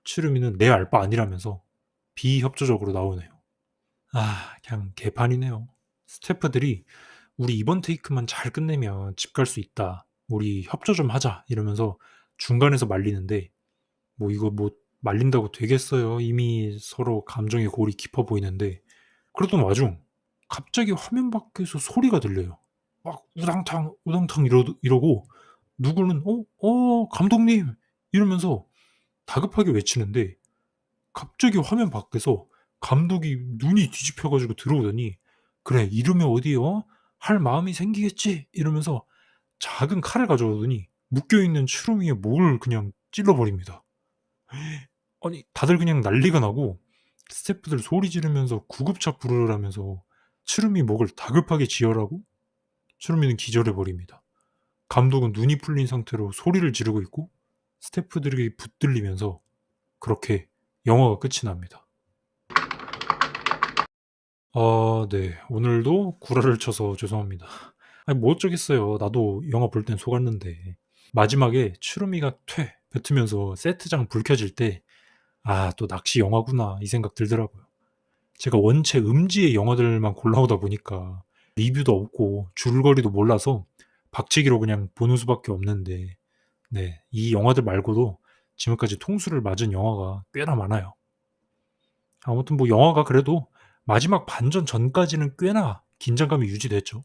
추루미는 내 알 바 아니라면서 비협조적으로 나오네요. 그냥 개판이네요. 스태프들이 "우리 이번 테이크만 잘 끝내면 집 갈 수 있다. 우리 협조 좀 하자." 이러면서 중간에서 말리는데 뭐 이거 뭐 말린다고 되겠어요. 이미 서로 감정의 골이 깊어 보이는데 그러던 와중 갑자기 화면 밖에서 소리가 들려요. 막 우당탕 우당탕 이러고 누구는 감독님." 이러면서 다급하게 외치는데 갑자기 화면 밖에서 감독이 눈이 뒤집혀 가지고 들어오더니 "그래 이러면 어디 할 마음이 생기겠지." 이러면서 작은 칼을 가져오더니 묶여 있는 추루미의 목을 그냥 찔러 버립니다. 아니 다들 그냥 난리가 나고 스태프들 소리 지르면서 구급차 부르라면서 추루미 목을 다급하게 지혈하고 추루미는 기절해 버립니다. 감독은 눈이 풀린 상태로 소리를 지르고 있고 스태프들에게 붙들리면서 그렇게 영화가 끝이 납니다. 네. 오늘도 구라를 쳐서 죄송합니다. 아니 뭐 어쩌겠어요. 나도 영화 볼 땐 속았는데. 마지막에 추루미가 퇴 뱉으면서 세트장 불 켜질 때 '아 또 낚시 영화구나.' 이 생각 들더라고요. 제가 원체 음지의 영화들만 골라오다 보니까 리뷰도 없고 줄거리도 몰라서 박치기로 그냥 보는 수밖에 없는데 네 이 영화들 말고도 지금까지 통수를 맞은 영화가 꽤나 많아요. 아무튼 뭐 영화가 그래도 마지막 반전 전까지는 꽤나 긴장감이 유지됐죠.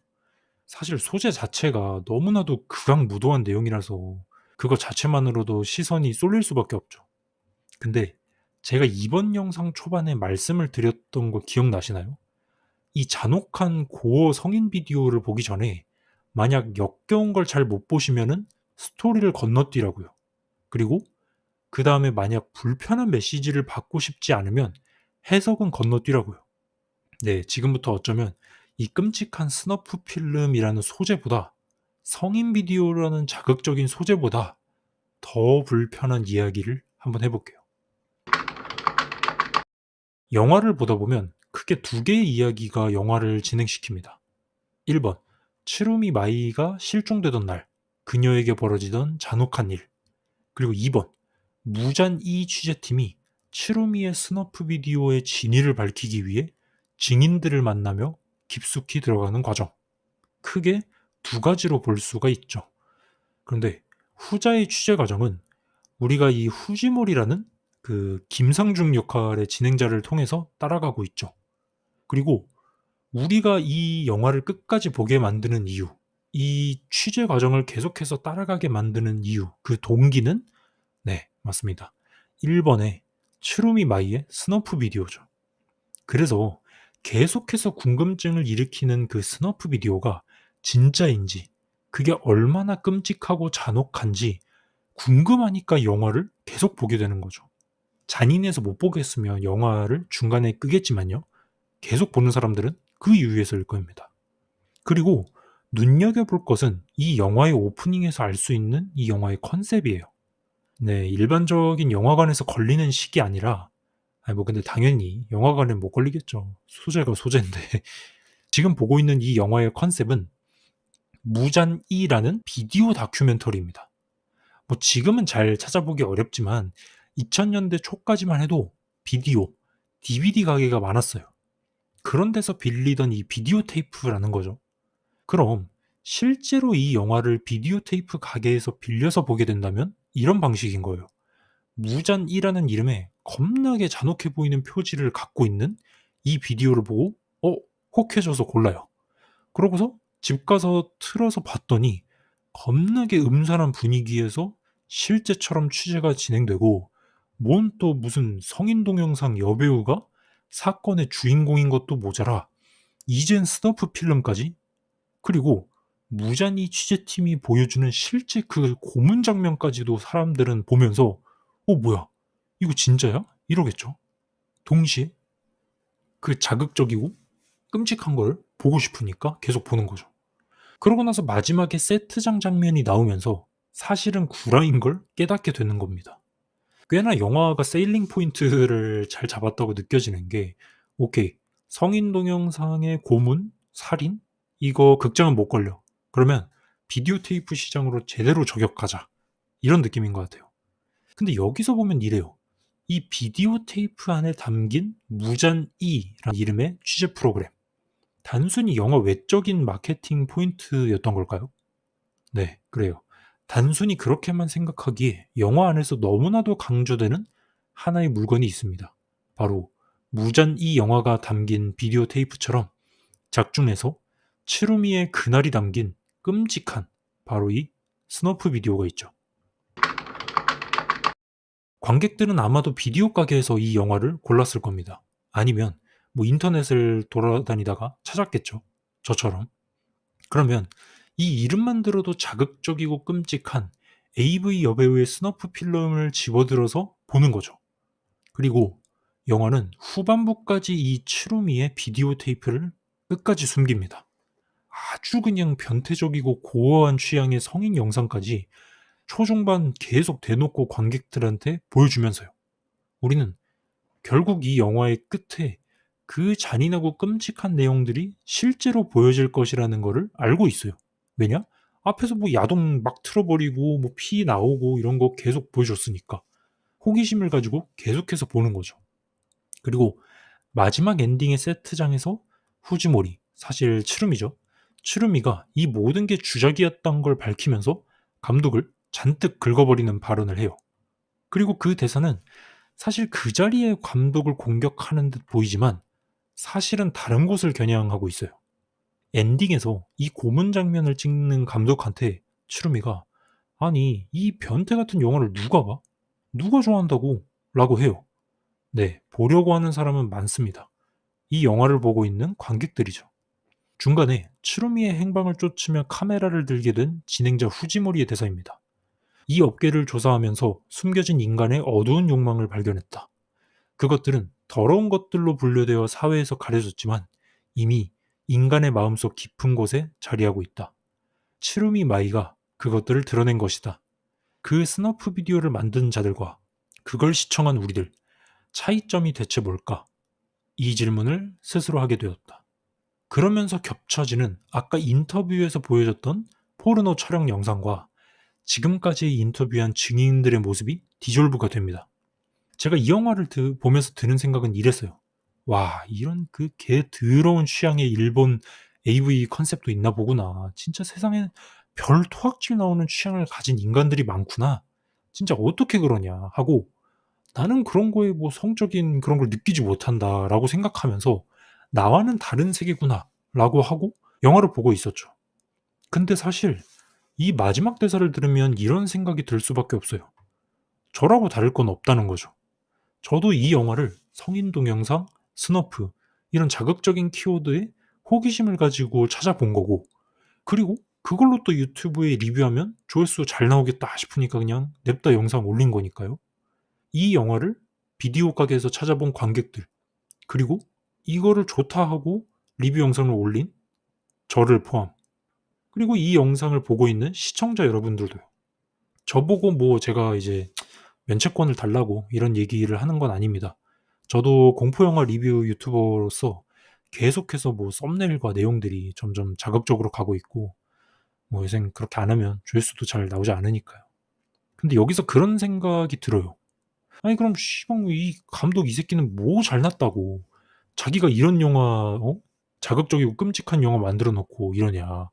사실 소재 자체가 너무나도 극악무도한 내용이라서 그거 자체만으로도 시선이 쏠릴 수밖에 없죠. 근데 제가 이번 영상 초반에 말씀을 드렸던 거 기억나시나요? 이 잔혹한 고어 성인 비디오를 보기 전에 만약 역겨운 걸 잘 못 보시면은 스토리를 건너뛰라고요. 그리고 그 다음에 만약 불편한 메시지를 받고 싶지 않으면 해석은 건너뛰라고요. 네, 지금부터 어쩌면 이 끔찍한 스너프 필름이라는 소재보다 성인 비디오라는 자극적인 소재보다 더 불편한 이야기를 한번 해볼게요. 영화를 보다 보면 크게 두 개의 이야기가 영화를 진행시킵니다. 1번, 츠루미 마이가 실종되던 날, 그녀에게 벌어지던 잔혹한 일. 그리고 2번, 무잔 이 취재팀이 츠루미의 스너프 비디오의 진위를 밝히기 위해 증인들을 만나며 깊숙이 들어가는 과정. 크게 두 가지로 볼 수가 있죠. 그런데 후자의 취재 과정은 우리가 이 후지몰이라는 그 김상중 역할의 진행자를 통해서 따라가고 있죠. 그리고 우리가 이 영화를 끝까지 보게 만드는 이유, 이 취재 과정을 계속해서 따라가게 만드는 이유, 그 동기는 네, 맞습니다. 1번의 츠루미 마이의 스너프 비디오죠. 그래서 계속해서 궁금증을 일으키는 그 스너프 비디오가 진짜인지, 그게 얼마나 끔찍하고 잔혹한지 궁금하니까 영화를 계속 보게 되는 거죠. 잔인해서 못 보겠으면 영화를 중간에 끄겠지만요. 계속 보는 사람들은 그 이유에서일 겁니다. 그리고 눈여겨볼 것은 이 영화의 오프닝에서 알 수 있는 이 영화의 컨셉이에요. 네, 일반적인 영화관에서 걸리는 식이 아니라, 아니 뭐 근데 당연히 영화관엔 못 걸리겠죠. 소재가 소재인데. 지금 보고 있는 이 영화의 컨셉은 무잔이라는 비디오 다큐멘터리입니다. 뭐 지금은 잘 찾아보기 어렵지만 2000년대 초까지만 해도 비디오, DVD 가게가 많았어요. 그런 데서 빌리던 이 비디오 테이프라는 거죠. 그럼 실제로 이 영화를 비디오 테이프 가게에서 빌려서 보게 된다면 이런 방식인 거예요. 무잔이라는 이름에 겁나게 잔혹해 보이는 표지를 갖고 있는 이 비디오를 보고 혹해져서 골라요. 그러고서 집 가서 틀어서 봤더니 겁나게 음산한 분위기에서 실제처럼 취재가 진행되고 뭔 또 무슨 성인 동영상 여배우가 사건의 주인공인 것도 모자라 이젠 스너프 필름까지 그리고 무잔이 취재팀이 보여주는 실제 그 고문 장면까지도 사람들은 보면서 뭐야 이거 진짜야? 이러겠죠. 동시에 그 자극적이고 끔찍한 걸 보고 싶으니까 계속 보는 거죠. 그러고 나서 마지막에 세트장 장면이 나오면서 사실은 구라인 걸 깨닫게 되는 겁니다. 꽤나 영화가 세일링 포인트를 잘 잡았다고 느껴지는 게 오케이 성인 동영상의 고문, 살인 이거 극장은 못 걸려. 그러면 비디오 테이프 시장으로 제대로 저격하자. 이런 느낌인 것 같아요. 근데 여기서 보면 이래요. 이 비디오 테이프 안에 담긴 무잔이라는 이름의 취재 프로그램. 단순히 영화 외적인 마케팅 포인트였던 걸까요? 네, 그래요. 단순히 그렇게만 생각하기에 영화 안에서 너무나도 강조되는 하나의 물건이 있습니다. 바로 무잔 이 영화가 담긴 비디오 테이프처럼 작중에서 츠루미의 그날이 담긴 끔찍한 바로 이 스너프 비디오가 있죠. 관객들은 아마도 비디오 가게에서 이 영화를 골랐을 겁니다. 아니면 뭐 인터넷을 돌아다니다가 찾았겠죠. 저처럼. 그러면 이 이름만 들어도 자극적이고 끔찍한 AV 여배우의 스너프 필름을 집어들어서 보는 거죠. 그리고 영화는 후반부까지 이 츠루미의 비디오 테이프를 끝까지 숨깁니다. 아주 그냥 변태적이고 고어한 취향의 성인 영상까지 초중반 계속 대놓고 관객들한테 보여주면서요. 우리는 결국 이 영화의 끝에 그 잔인하고 끔찍한 내용들이 실제로 보여질 것이라는 거를 알고 있어요. 왜냐? 앞에서 뭐 야동 막 틀어버리고 뭐 피 나오고 이런 거 계속 보여줬으니까 호기심을 가지고 계속해서 보는 거죠. 그리고 마지막 엔딩의 세트장에서 후지모리, 사실 츠루미죠. 츠루미가 이 모든 게 주작이었던 걸 밝히면서 감독을 잔뜩 긁어버리는 발언을 해요. 그리고 그 대사는 사실 그 자리에 감독을 공격하는 듯 보이지만 사실은 다른 곳을 겨냥하고 있어요. 엔딩에서 이 고문 장면을 찍는 감독한테 츠루미가 아니 이 변태 같은 영화를 누가 봐? 누가 좋아한다고? 라고 해요. 네, 보려고 하는 사람은 많습니다. 이 영화를 보고 있는 관객들이죠. 중간에 츠루미의 행방을 쫓으며 카메라를 들게 된 진행자 후지모리의 대사입니다. 이 업계를 조사하면서 숨겨진 인간의 어두운 욕망을 발견했다. 그것들은 더러운 것들로 분류되어 사회에서 가려졌지만 이미 인간의 마음속 깊은 곳에 자리하고 있다. 츠루미 마이가 그것들을 드러낸 것이다. 그 스너프 비디오를 만든 자들과 그걸 시청한 우리들, 차이점이 대체 뭘까? 이 질문을 스스로 하게 되었다. 그러면서 겹쳐지는 아까 인터뷰에서 보여줬던 포르노 촬영 영상과 지금까지 인터뷰한 증인들의 모습이 디졸브가 됩니다. 제가 이 영화를 보면서 드는 생각은 이랬어요. 와, 이런 그 개 더러운 취향의 일본 AV 컨셉도 있나 보구나. 진짜 세상에 별 토악질 나오는 취향을 가진 인간들이 많구나. 진짜 어떻게 그러냐 하고 나는 그런 거에 뭐 성적인 그런 걸 느끼지 못한다라고 생각하면서 나와는 다른 세계구나라고 하고 영화를 보고 있었죠. 근데 사실 이 마지막 대사를 들으면 이런 생각이 들 수밖에 없어요. 저라고 다를 건 없다는 거죠. 저도 이 영화를 성인 동영상, 스너프 이런 자극적인 키워드에 호기심을 가지고 찾아본 거고 그리고 그걸로 또 유튜브에 리뷰하면 조회수 잘 나오겠다 싶으니까 그냥 냅다 영상 올린 거니까요. 이 영화를 비디오 가게에서 찾아본 관객들 그리고 이거를 좋다 하고 리뷰 영상을 올린 저를 포함 그리고 이 영상을 보고 있는 시청자 여러분들도요. 저보고 뭐 제가 이제 면책권을 달라고 이런 얘기를 하는 건 아닙니다. 저도 공포영화 리뷰 유튜버로서 계속해서 뭐 썸네일과 내용들이 점점 자극적으로 가고 있고 뭐 요새 그렇게 안 하면 조회수도 잘 나오지 않으니까요. 근데 여기서 그런 생각이 들어요. 아니 그럼 씨발 이 감독 이 새끼는 뭐 잘났다고 자기가 이런 영화 자극적이고 끔찍한 영화 만들어 놓고 이러냐.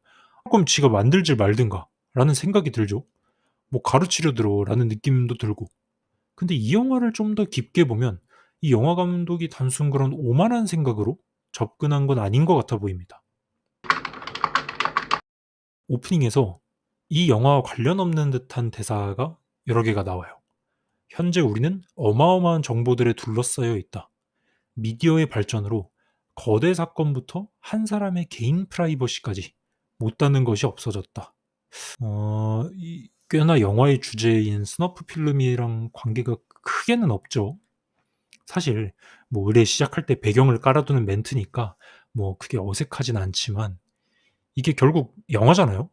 그럼 지가 만들질 말든가 라는 생각이 들죠. 뭐 가르치려 들어 라는 느낌도 들고 근데 이 영화를 좀 더 깊게 보면 이 영화 감독이 단순 그런 오만한 생각으로 접근한 건 아닌 것 같아 보입니다. 오프닝에서 이 영화와 관련 없는 듯한 대사가 여러 개가 나와요. 현재 우리는 어마어마한 정보들에 둘러싸여 있다. 미디어의 발전으로 거대 사건부터 한 사람의 개인 프라이버시까지 못다는 것이 없어졌다. 꽤나 영화의 주제인 스너프 필름이랑 관계가 크게는 없죠. 사실 뭐 의뢰 시작할 때 배경을 깔아두는 멘트니까 뭐 크게 어색하진 않지만 이게 결국 영화잖아요.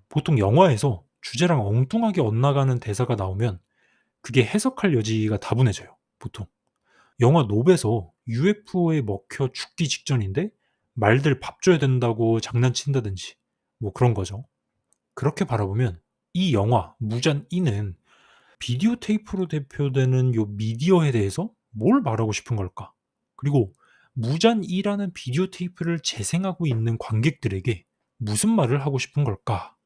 보통 영화에서 주제랑 엉뚱하게 엇나가는 대사가 나오면 그게 해석할 여지가 다분해져요. 보통. 영화 노베에서 UFO에 먹혀 죽기 직전인데 말들 밥 줘야 된다고 장난친다든지 뭐 그런 거죠. 그렇게 바라보면 이 영화 무잔 2는 비디오 테이프로 대표되는 요 미디어에 대해서 뭘 말하고 싶은 걸까? 그리고 무잔 2라는 비디오 테이프를 재생하고 있는 관객들에게 무슨 말을 하고 싶은 걸까?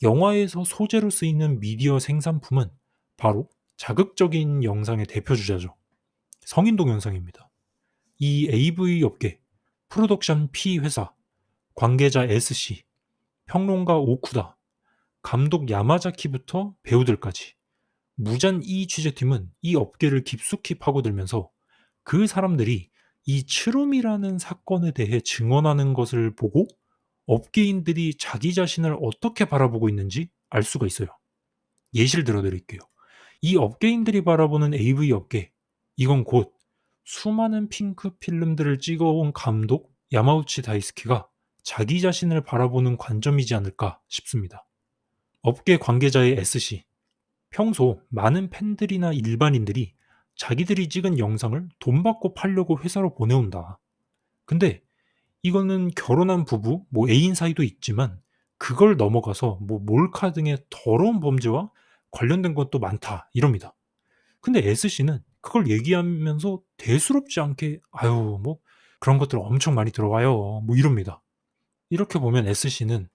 영화에서 소재로 쓰이는 미디어 생산품은 바로 자극적인 영상의 대표 주자죠. 성인 동영상입니다. 이 AV 업계, 프로덕션 P 회사, 관계자 SC, 평론가 오쿠다, 감독 야마자키부터 배우들까지 무잔 이 취재팀은 이 업계를 깊숙이 파고들면서 그 사람들이 이 츠룸이라는 사건에 대해 증언하는 것을 보고 업계인들이 자기 자신을 어떻게 바라보고 있는지 알 수가 있어요. 예시를 들어드릴게요. 이 업계인들이 바라보는 AV 업계, 이건 곧 수많은 핑크 필름들을 찍어온 감독 야마우치 다이스키가 자기 자신을 바라보는 관점이지 않을까 싶습니다. 업계 관계자의 SC. 평소 많은 팬들이나 일반인들이 자기들이 찍은 영상을 돈 받고 팔려고 회사로 보내온다. 근데 이거는 결혼한 부부, 애인 사이도 있지만 그걸 넘어가서 몰카 등의 더러운 범죄와 관련된 것도 많다. 이럽니다. 근데 SC는 그걸 얘기하면서 대수롭지 않게 아유 그런 것들 엄청 많이 들어와요. 이럽니다. 이렇게 보면 SC는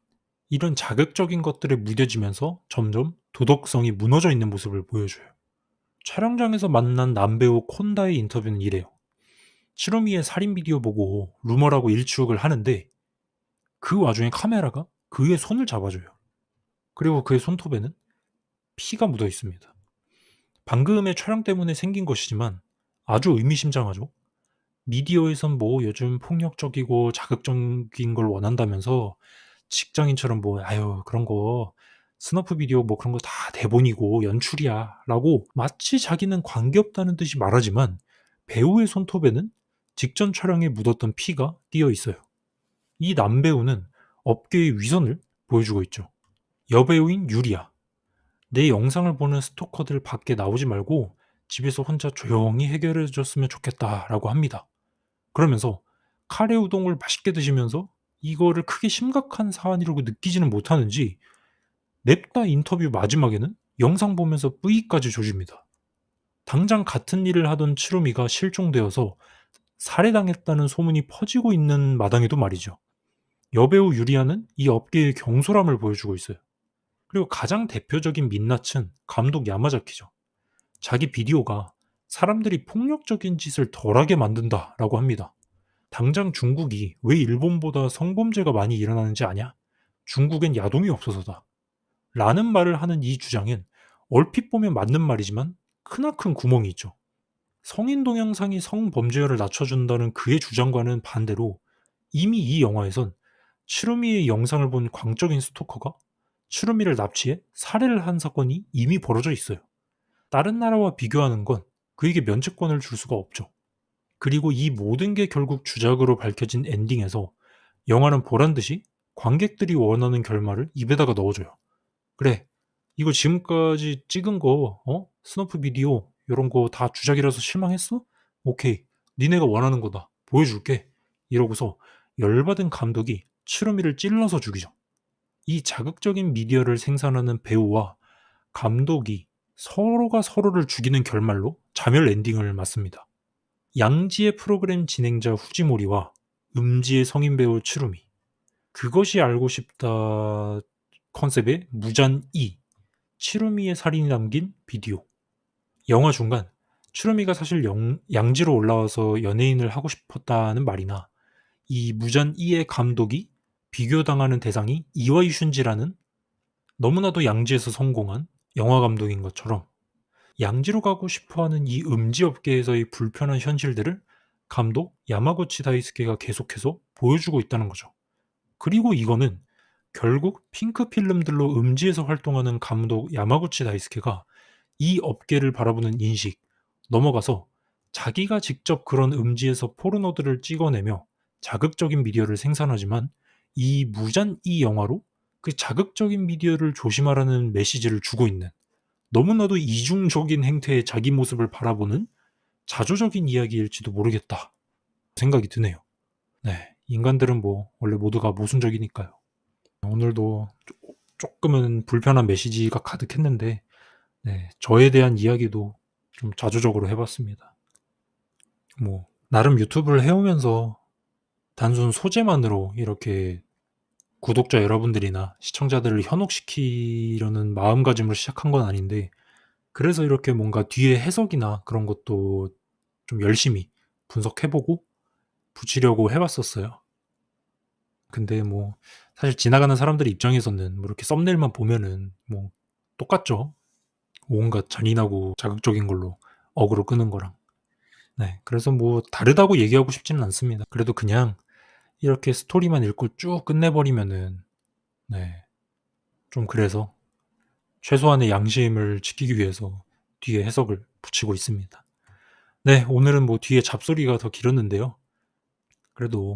이런 자극적인 것들에 무뎌지면서 점점 도덕성이 무너져 있는 모습을 보여줘요. 촬영장에서 만난 남배우 콘다의 인터뷰는 이래요. 치루미의 살인 비디오 보고 루머라고 일축을 하는데 그 와중에 카메라가 그의 손을 잡아줘요. 그리고 그의 손톱에는 피가 묻어 있습니다. 방금의 촬영 때문에 생긴 것이지만 아주 의미심장하죠. 미디어에선 요즘 폭력적이고 자극적인 걸 원한다면서 직장인처럼 아유 그런 거 스너프 비디오 그런 거 다 대본이고 연출이야 라고 마치 자기는 관계없다는 듯이 말하지만 배우의 손톱에는 직전 촬영에 묻었던 피가 띄어 있어요. 이 남배우는 업계의 위선을 보여주고 있죠. 여배우인 유리야. 내 영상을 보는 스토커들 밖에 나오지 말고 집에서 혼자 조용히 해결해 줬으면 좋겠다 라고 합니다. 그러면서 카레 우동을 맛있게 드시면서 이거를 크게 심각한 사안이라고 느끼지는 못하는지 냅다 인터뷰 마지막에는 영상 보면서 뿌이까지 조집니다. 당장 같은 일을 하던 치루미가 실종되어서 살해당했다는 소문이 퍼지고 있는 마당에도 말이죠. 여배우 유리아는 이 업계의 경솔함을 보여주고 있어요. 그리고 가장 대표적인 민낯은 감독 야마자키죠. 자기 비디오가 사람들이 폭력적인 짓을 덜하게 만든다라고 합니다. 당장 중국이 왜 일본보다 성범죄가 많이 일어나는지 아냐? 중국엔 야동이 없어서다. 라는 말을 하는 이 주장은 얼핏 보면 맞는 말이지만 크나큰 구멍이 있죠. 성인 동영상이 성범죄율을 낮춰준다는 그의 주장과는 반대로 이미 이 영화에선 치루미의 영상을 본 광적인 스토커가 치루미를 납치해 살해를 한 사건이 이미 벌어져 있어요. 다른 나라와 비교하는 건 그에게 면책권을 줄 수가 없죠. 그리고 이 모든 게 결국 주작으로 밝혀진 엔딩에서 영화는 보란듯이 관객들이 원하는 결말을 입에다가 넣어줘요. 그래, 이거 지금까지 찍은 거, 스너프 비디오, 이런 거 다 주작이라서 실망했어? 오케이, 니네가 원하는 거다. 보여줄게. 이러고서 열받은 감독이 치루미를 찔러서 죽이죠. 이 자극적인 미디어를 생산하는 배우와 감독이 서로가 서로를 죽이는 결말로 자멸 엔딩을 맞습니다. 양지의 프로그램 진행자 후지모리와 음지의 성인 배우 치루미. 그것이 알고 싶다 컨셉의 무잔 2. 치루미의 살인이 담긴 비디오. 영화 중간 치루미가 사실 양지로 올라와서 연예인을 하고 싶었다는 말이나 이 무잔 2의 감독이 비교당하는 대상이 이와이 슌지라는 너무나도 양지에서 성공한 영화 감독인 것처럼 양지로 가고 싶어하는 이 음지 업계에서의 불편한 현실들을 감독 야마구치 다이스케가 계속해서 보여주고 있다는 거죠. 그리고 이거는 결국 핑크 필름들로 음지에서 활동하는 감독 야마구치 다이스케가 이 업계를 바라보는 인식 넘어가서 자기가 직접 그런 음지에서 포르노들을 찍어내며 자극적인 미디어를 생산하지만 이 무잔 이 영화로 그 자극적인 미디어를 조심하라는 메시지를 주고 있는 너무나도 이중적인 행태의 자기 모습을 바라보는 자조적인 이야기일지도 모르겠다 생각이 드네요. 네, 인간들은 원래 모두가 모순적이니까요. 오늘도 조금은 불편한 메시지가 가득했는데 네, 저에 대한 이야기도 좀 자조적으로 해봤습니다. 나름 유튜브를 해오면서 단순 소재만으로 이렇게 구독자 여러분들이나 시청자들을 현혹시키려는 마음가짐으로 시작한 건 아닌데 그래서 이렇게 뭔가 뒤에 해석이나 그런 것도 좀 열심히 분석해보고 붙이려고 해봤었어요. 근데 사실 지나가는 사람들 입장에서는 이렇게 썸네일만 보면은 똑같죠. 온갖 잔인하고 자극적인 걸로 어그로 끄는 거랑. 네, 그래서 다르다고 얘기하고 싶지는 않습니다. 그래도 그냥 이렇게 스토리만 읽고 쭉 끝내버리면은 네, 좀 그래서 최소한의 양심을 지키기 위해서 뒤에 해석을 붙이고 있습니다. 네, 오늘은 뒤에 잡소리가 더 길었는데요. 그래도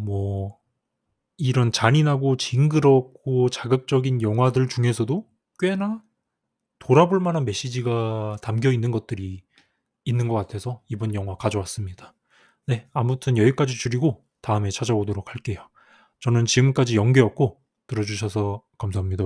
이런 잔인하고 징그럽고 자극적인 영화들 중에서도 꽤나 돌아볼 만한 메시지가 담겨 있는 것들이 있는 것 같아서 이번 영화 가져왔습니다. 네, 아무튼 여기까지 줄이고 다음에 찾아오도록 할게요. 저는 지금까지 영계였고 들어주셔서 감사합니다.